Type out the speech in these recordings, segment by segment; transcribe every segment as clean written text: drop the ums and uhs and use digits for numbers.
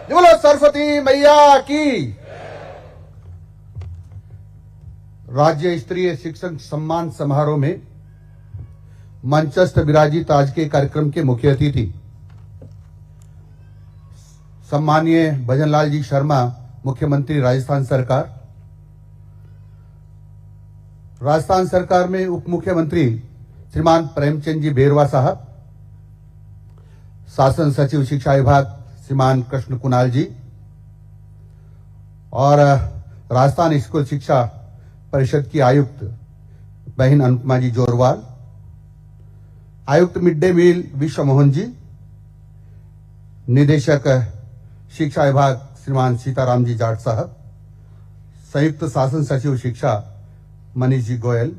बोलो सरस्वती मैया की। राज्य स्तरीय शिक्षक सम्मान समारोह में मंचस्थ विराजित आज के कार्यक्रम के मुख्य अतिथि सम्मानीय भजनलाल जी शर्मा, मुख्यमंत्री राजस्थान सरकार। राजस्थान सरकार में उप मुख्यमंत्री श्रीमान प्रेमचंद जी बेरवा साहब, शासन सचिव शिक्षा विभाग श्रीमान कृष्ण कुणाल जी और राजस्थान स्कूल शिक्षा परिषद की आयुक्त बहन अनुपमा जी जोरवाल, आयुक्त मिड डे मील विश्व मोहन जी, निदेशक शिक्षा विभाग श्रीमान सीताराम जी जाट साहब, संयुक्त शासन सचिव शिक्षा मनीष जी गोयल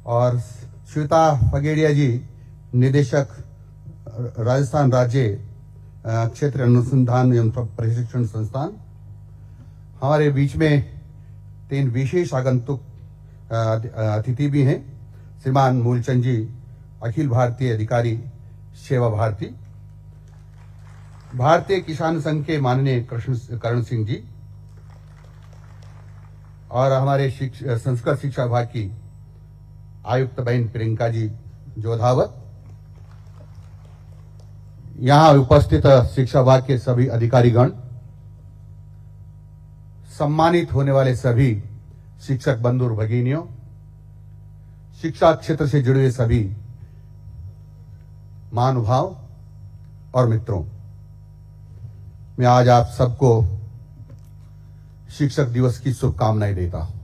और श्वेता फगेड़िया जी, निदेशक राजस्थान राज्य क्षेत्र अनुसंधान एवं प्रशिक्षण संस्थान। हमारे बीच में 3 विशेष आगंतुक अतिथि भी हैं, श्रीमान मूलचंद जी, अखिल भारतीय अधिकारी सेवा भारती, भारतीय किसान संघ के माननीय करण सिंह जी और हमारे संस्कृत शिक्षा विभाग की आयुक्त बहन प्रियंका जी जोधावत, यहां उपस्थित शिक्षा विभाग के सभी अधिकारीगण, सम्मानित होने वाले सभी शिक्षक बंधु और भगिनियों, शिक्षा क्षेत्र से जुड़े हुए सभी महानुभाव और मित्रों, मैं आज आप सबको शिक्षक दिवस की शुभकामनाएं देता हूं।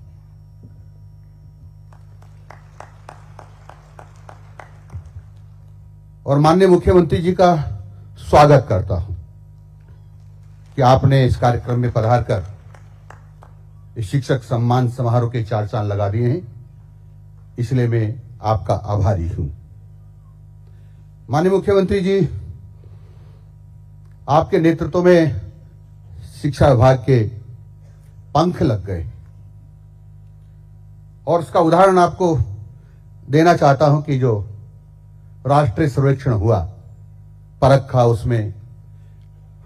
और माननीय मुख्यमंत्री जी का स्वागत करता हूं कि आपने इस कार्यक्रम में पधार कर इस शिक्षक सम्मान समारोह के 4 चांद लगा दिए हैं, इसलिए मैं आपका आभारी हूं। माननीय मुख्यमंत्री जी, आपके नेतृत्व में शिक्षा विभाग के पंख लग गए और उसका उदाहरण आपको देना चाहता हूं कि जो राष्ट्रीय सर्वेक्षण हुआ, परखा, उसमें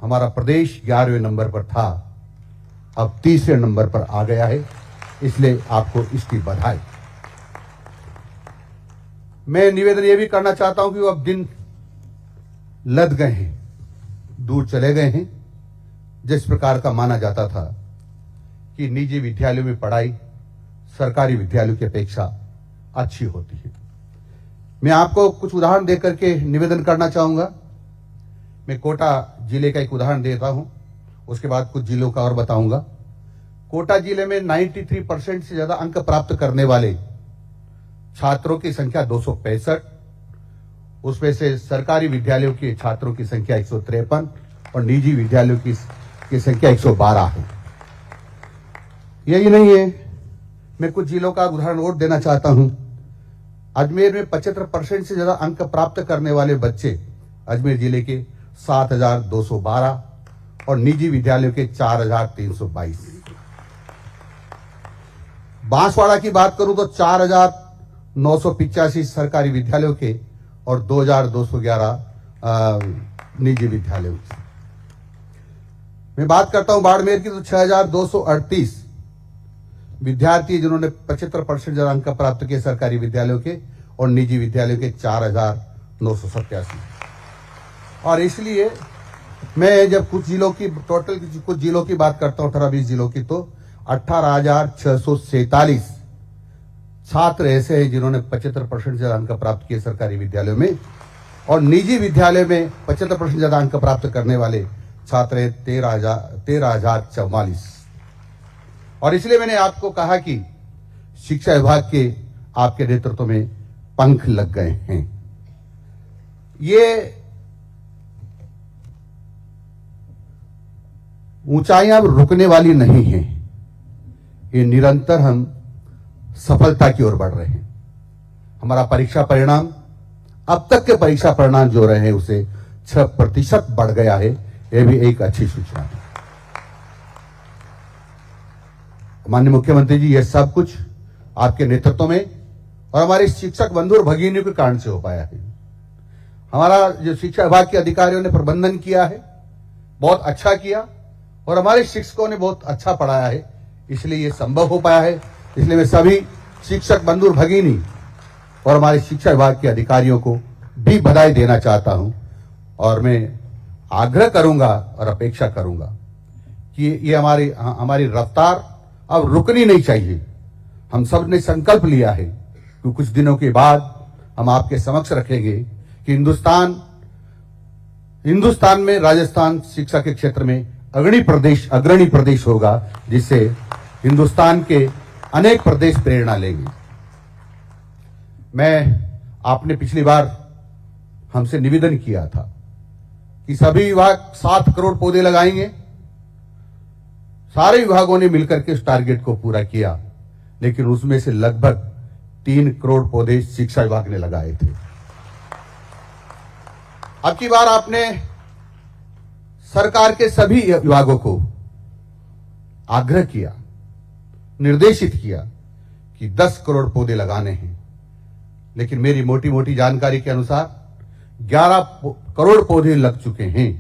हमारा प्रदेश 11वें नंबर पर था, अब 30वें नंबर पर आ गया है, इसलिए आपको इसकी बधाई। मैं निवेदन यह भी करना चाहता हूं कि वो अब दिन लद गए हैं, दूर चले गए हैं। जिस प्रकार का माना जाता था कि निजी विद्यालयों में पढ़ाई सरकारी विद्यालयों की अपेक्षा अच्छी होती है, मैं आपको कुछ उदाहरण देकर के निवेदन करना चाहूंगा। मैं कोटा जिले का एक उदाहरण देता हूं, उसके बाद कुछ जिलों का और बताऊंगा। कोटा जिले में 93% से ज्यादा अंक प्राप्त करने वाले छात्रों की संख्या 265, उसमें से सरकारी विद्यालयों के छात्रों की संख्या 153 और निजी विद्यालयों की संख्या 112 है। यही नहीं है, मैं कुछ जिलों का उदाहरण और देना चाहता हूं। अजमेर में 75% से ज्यादा अंक प्राप्त करने वाले बच्चे अजमेर जिले के 7212 और निजी विद्यालयों के 4322। बांसवाड़ा की बात करूं तो 4985 सरकारी विद्यालयों के और 2211 निजी विद्यालयों की। मैं बात करता हूं बाड़मेर की तो 6238 विद्यार्थी जिन्होंने 75% ज्यादा अंक प्राप्त किए सरकारी विद्यालयों के और निजी विद्यालयों के 4987। और इसलिए मैं जब कुछ जिलों की टोटल कुछ जिलों की बात करता हूं, 18-20 जिलों की, तो 18,647 छात्र ऐसे हैं जिन्होंने 75% ज्यादा अंक प्राप्त किए सरकारी विद्यालयों में और निजी विद्यालय में 75% ज्यादा अंक प्राप्त करने वाले छात्र हैं 13,044। और इसलिए मैंने आपको कहा कि शिक्षा विभाग के आपके नेतृत्व में पंख लग गए हैं। ये ऊंचाइयां अब रुकने वाली नहीं हैं, ये निरंतर हम सफलता की ओर बढ़ रहे हैं। हमारा परीक्षा परिणाम, अब तक के परीक्षा परिणाम जो रहे हैं उसे 6% बढ़ गया है, यह भी एक अच्छी सूचना है। माननीय मुख्यमंत्री जी, यह सब कुछ आपके नेतृत्व में और हमारे शिक्षक बंधु और भगिनियों के कारण से हो पाया है। हमारा जो शिक्षा विभाग के अधिकारियों ने प्रबंधन किया है बहुत अच्छा किया और हमारे शिक्षकों ने बहुत अच्छा पढ़ाया है, इसलिए ये संभव हो पाया है। इसलिए मैं सभी शिक्षक बंधु भगिनी और हमारे शिक्षा विभाग के अधिकारियों को भी बधाई देना चाहता हूं और मैं आग्रह करूंगा और अपेक्षा करूंगा कि ये हमारी रफ्तार अब रुकनी नहीं चाहिए। हम सब ने संकल्प लिया है कि कुछ दिनों के बाद हम आपके समक्ष रखेंगे कि हिंदुस्तान में राजस्थान शिक्षा के क्षेत्र में अग्रणी प्रदेश होगा, जिससे हिंदुस्तान के अनेक प्रदेश प्रेरणा लेंगे। आपने पिछली बार हमसे निवेदन किया था कि सभी विभाग 7 करोड़ पौधे लगाएंगे। सारे विभागों ने मिलकर के उस टारगेट को पूरा किया, लेकिन उसमें से लगभग 3 करोड़ पौधे शिक्षा विभाग ने लगाए थे। अब की बार आपने सरकार के सभी विभागों को आग्रह किया, निर्देशित किया कि 10 करोड़ पौधे लगाने हैं, लेकिन मेरी मोटी मोटी जानकारी के अनुसार 11 करोड़ पौधे लग चुके हैं।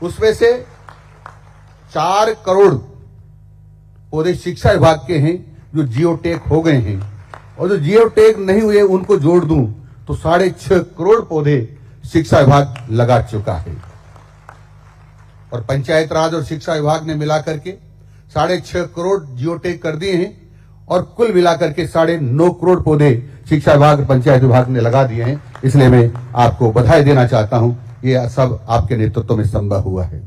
उसमें से 4 करोड़ पौधे शिक्षा विभाग के हैं जो जियो टैग हो गए हैं, और जो जियो टैग नहीं हुए उनको जोड़ दूं तो 6.5 करोड़ पौधे शिक्षा विभाग लगा चुका है। और पंचायत राज और शिक्षा विभाग ने मिलाकर के 6.5 करोड़ जियो टैग कर दिए हैं, और कुल मिलाकर के 9.5 करोड़ पौधे शिक्षा विभाग और पंचायत विभाग ने लगा दिए हैं। इसलिए मैं आपको बधाई देना चाहता हूं, ये सब आपके नेतृत्व में संभव हुआ है।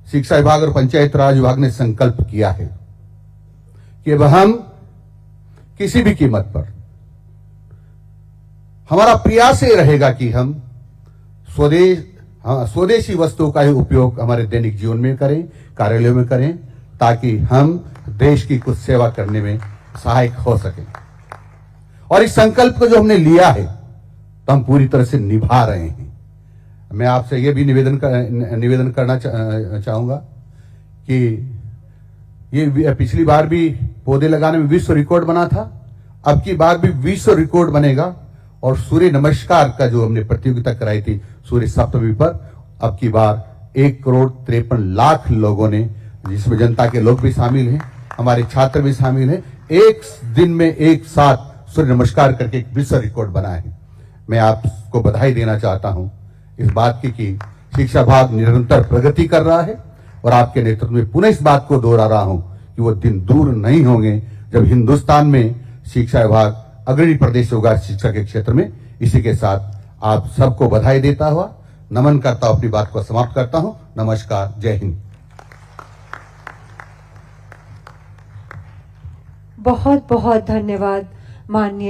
शिक्षा विभाग और पंचायत राज विभाग ने संकल्प किया है कि अब हम किसी भी कीमत पर, हमारा प्रयास ये रहेगा कि हम स्वदेशी वस्तुओं का ही उपयोग हमारे दैनिक जीवन में करें, कार्यालयों में करें, ताकि हम देश की कुछ सेवा करने में सहायक हो सकें। और इस संकल्प को जो हमने लिया है तो हम पूरी तरह से निभा रहे हैं। मैं आपसे यह भी निवेदन करना चाहूंगा कि ये पिछली बार भी पौधे लगाने में विश्व रिकॉर्ड बना था, अब की बार भी विश्व रिकॉर्ड बनेगा। और सूर्य नमस्कार का जो हमने प्रतियोगिता कराई थी सूर्य सप्तमी पर, अब की बार 1,53,00,000 लोगों ने, जिसमें जनता के लोग भी शामिल हैं, हमारे छात्र भी शामिल हैं, एक दिन में एक साथ सूर्य नमस्कार करके एक विश्व रिकॉर्ड बना है। मैं आपको बधाई देना चाहता हूं इस बात की कि शिक्षा विभाग निरंतर प्रगति कर रहा है, और आपके नेतृत्व में पुनः इस बात को दोहरा रहा हूं कि वो दिन दूर नहीं होंगे जब हिंदुस्तान में शिक्षा विभाग अग्रणी प्रदेश होगा शिक्षा के क्षेत्र में। इसी के साथ आप सबको बधाई देता हुआ नमन करता हूं, अपनी बात को समाप्त करता हूं। नमस्कार, जय हिंद। बहुत बहुत धन्यवाद माननीय